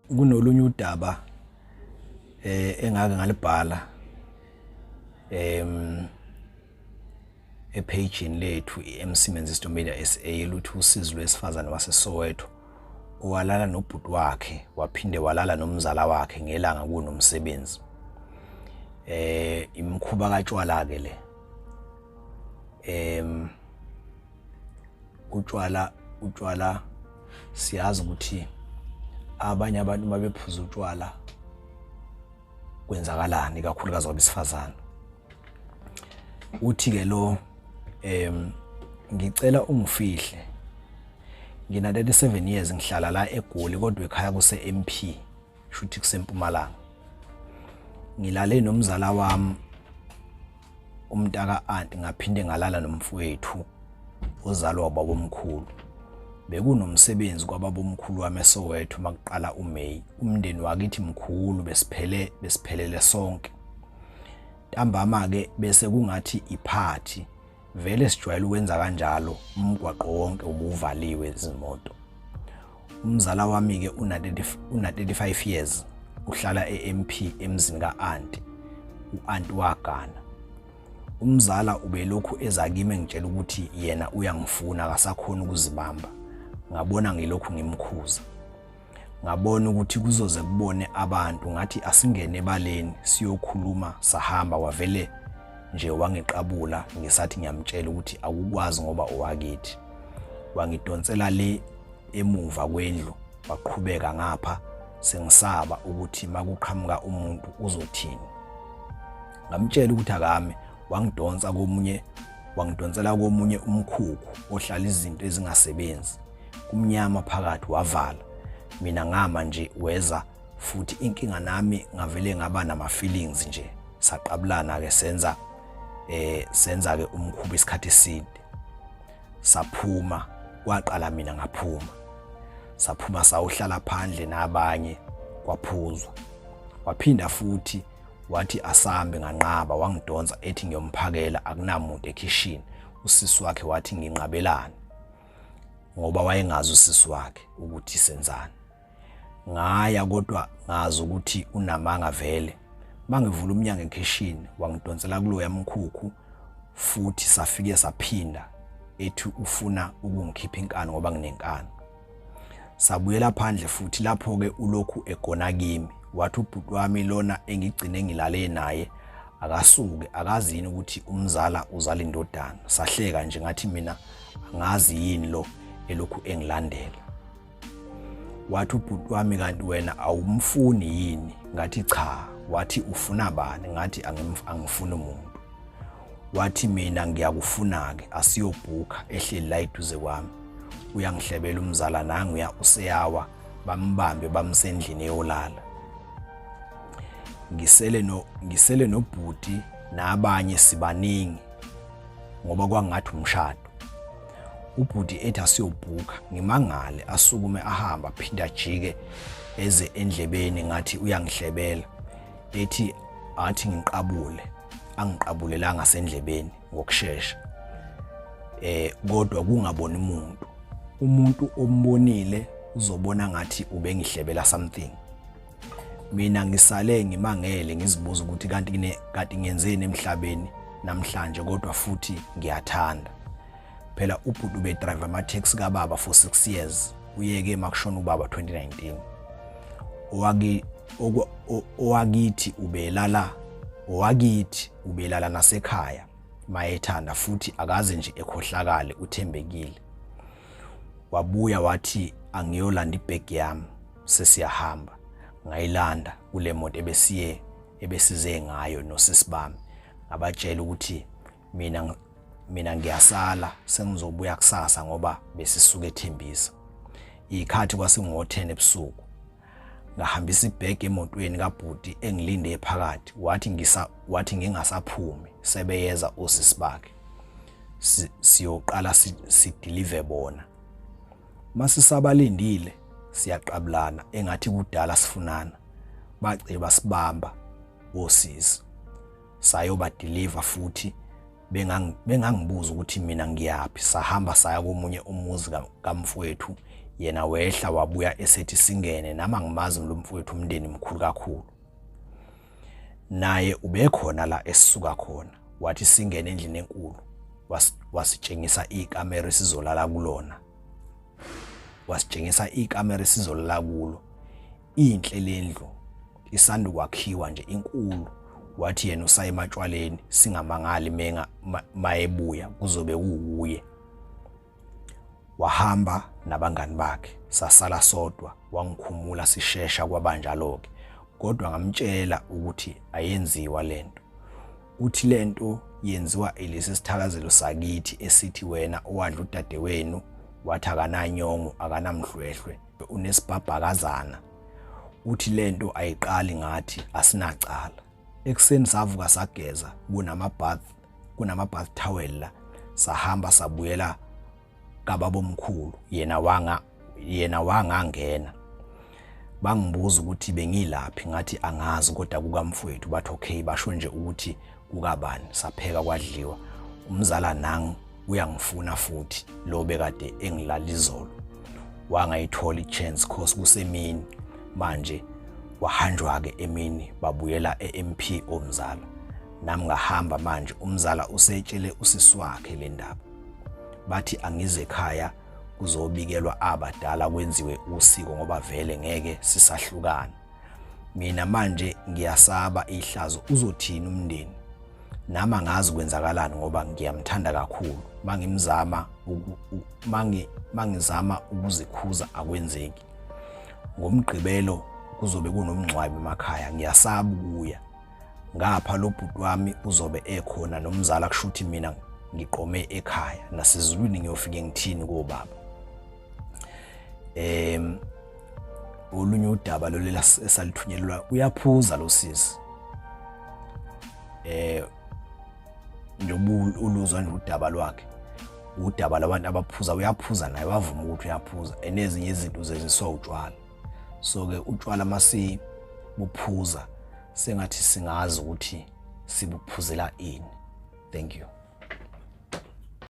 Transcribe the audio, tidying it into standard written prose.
kunolunye udaba engake ngalibhala epagini lethu iMC Menzies Media SA luthi usizi lwesifazane waseSoweto owalala nobhuti wakhe waphinde walala nomzala wakhe ngelanga kunomsebenzi. Imkhuba kaTshwala ke le. Utshwala siyazi ukuthi abanye abantu mabephuza utshwala kwenzakalani kakhulukazi kwabesifazane. Uthi ke lo ngicela ungifihle. Ngina 37 years ngihlala la eGoli kodwa ekhaya kuse MP shuthi kuseMpumalanga. Ngilale nomzala wami umntaka aunt ngaphinde ngalala nomfowethu ozalwa ubabomkhulu. Bekunomsebenzi kwababomkhulu wami eSoweto makuqala uMay. Umndeni wakithi mkhulu besiphelele sonke. Ntambama ke bese kungathi iphathi vele sijwayele ukwenza kanjalo umgwaqo wonke ubuvaliwe izimoto. Umzala wami ke una 35 years uhlala eMP emzini kaAunty. uAunty wagana. Umzala ubelokhu ezakime ngitshela ukuthi yena uyangifuna akasakhona ukuzibamba. Ngabona ngilokhu ngimkhuza. Ngabona ukuthi kuzoze kubone abantu ngathi asingene ebaleni siyokhuluma sahamba wavele nje wangiqabula ngisathi ngiyamtshela ukuthi akukwazi ngoba owakithi. Wangidonsela le emuva kwendlu waqhubeka ngapha sengisaba ukuthi makuqhamuka umuntu uzothini. Ngamtshela ukuthi akame wangidonsela komunye umkhukhu ohlala izinto ezingasebenzi. Kumnyama phakathi wavala. Mina ngama nje weza futhi inkinga nami ngavele ngaba nama feelings nje. Saqabulana ke senza ke umkhuba isikhathi eside. Saphuma waqala mina ngaphuma. Saphuma sawuhlala phandle nabanye kwaphuzwa. Waphinda futhi wathi asambe nganqaba wangidonsa ethi ngiyomphakela akunamuntu ekitchen. Usisi wakhe wathi nginqabelana ngoba wayengazi usisi wakhe ukuthi senzani. Ngaya kodwa ngazi ukuthi unamanga vele. Mangivula umnyango ekitchen wangidonsela kulo yamkhukhu futhi safike saphinda ethi ufuna ukungikhipha inkani ngoba nginenkani. Sabuyela phandle futhi lapho ke ulokhu egona kimi. Wathi ubhuti wami lona engigcine ngilale naye akasuke akazini ukuthi umzala uzala indodana. Sahleka nje ngathi mina angazi yini lo elokhu engilandela. Wathi ubhuti wami kanti wena awumfuni yini? Ngathi cha. Wathi ufuna bani? Ngathi angifuni umuntu. Wathi mina ngiyakufuna ke asiyobhuka ehleli la eduze kwami. Uyangihlebela umzala nangu useyawa bambambe bamsendlini eyolala. Ngisele nobhuti nabanye sibaningi ngoba kwangathi umshado. Ubhuti ethi asiyobhuka ngimangale asukume ahamba phinda ajike eze endlebeni ngathi uyangihlebela. Ethi athi ngiqabule angiqabulelanga sendlebeni ngokusheshsha. Kodwa kungaboni umuntu ombonile uzobona ngathi ubengihlebela something. Mina ngisale ngimangele ngizibuza ukuthi kanti ngiyenzeni emhlabeni namhlanje kodwa futhi ngiyathanda. Phela ubhuti ubedrive ama taxi kababa for 6 years. Uyeke makushona ubaba 2019. Owakithi ubelala nasekhaya mayethanda futhi akaze nje ekhohlakale uthembekile. Wabuya wathi angiyolanda ibhegi yami sesiyahamba. Ngayilanda kule moto ebesize ngayo nosisibami. Ngabatshela ukuthi mina ngiyasala sengizobuya kusasa ngoba besisuka eThembisa. Ikhathi kwasingo10 ebusuku. Ngahambisa ibhegi emotweni kabhuti engilinde phakathi. Wathi ngingasaphumi sebeyeza osisi bakhe. Siyoqala sideliver bona. Masisabalindile siyaqabulana engathi kudala sifunana. Bacela basibamba osisi. Sayoba deliver futhi bengangibuza ukuthi mina ngiyaphi. Sahamba saya komunye umuzi kamfowethu Yena wehla wabuya esethi singene nama ngimazi lo mfowethu umndeni mkhulu kakhulu. Naye ubekhona la esisuka khona. Wathi singene endlini enkulu wasitshengisa ikamera esizolala kulona. Wasitshengisa ikamera esizolala kulo. Inhle lendlu isanda kwakhiwa nje inkulu. Wathi yena usaye ematshwaleni singamangali mayebuya kuzobe kuuye. Wahamba nabangani bakhe sasala sodwa wangikhumula sishesha kwabanjalo-ke. Kodwa ngamtshela ukuthi ayenziwa lento. Uthi lento yenziwa elesi sithakazelo sakithi esithi wena owadla udadewenu wathi akananyongo akanamhlwehlwe unesibhabhakazana. Uthi lento ayiqali ngathi asinacala. Ekseni savuka sageza kunama bath towel la sahamba sabuyela kababomkhulu yena wangangena. Bangibuza ukuthi bengilaphi ngathi angazi kodwa kukamfowethu. Bathi okay basho nje ukuthi kukabani. Sapheka kwadliwa. Umzala nangu uyangifuna futhi lo bekade engilala izolo. Wangayithola ichance cause kusemini manje wahanjwa ke emini babuyela eMP omzala. Nami ngahamba manje umzala usetshele usisi wakhe le ndaba. Bathi angize ekhaya kuzobikelwa abadala kwenziwe usiko ngoba vele ngeke sisahlukana. Mina manje ngiyasaba ihlazo uzothini umndeni. Nami angazi kwenzakalani ngoba ngiyamthanda kakhulu. Mangizama ukuzikhuza akwenzeki. Ngomgqibelo kuzobe kunomncwabi emakhaya. Ngiyasaba ukuya. Ngapha lo bhuti wami uzobe ekhona nomzala kushuthi mina ngiqome ekhaya. Nasezulwini ngiyofike ngithini kobaba. Olunye udaba lolela esalithunyelwa uyaphuza lo sisi. Njobu uluzwa nje udaba lwakhe. Udaba labantu abaphuza uyaphuza naye wavuma ukuthi uyaphuza. Enezinye izinto zeziswa utshwala. So ke utshwala masi buphuza sengathi singazi ukuthi sibuphuzela ini. Thank you.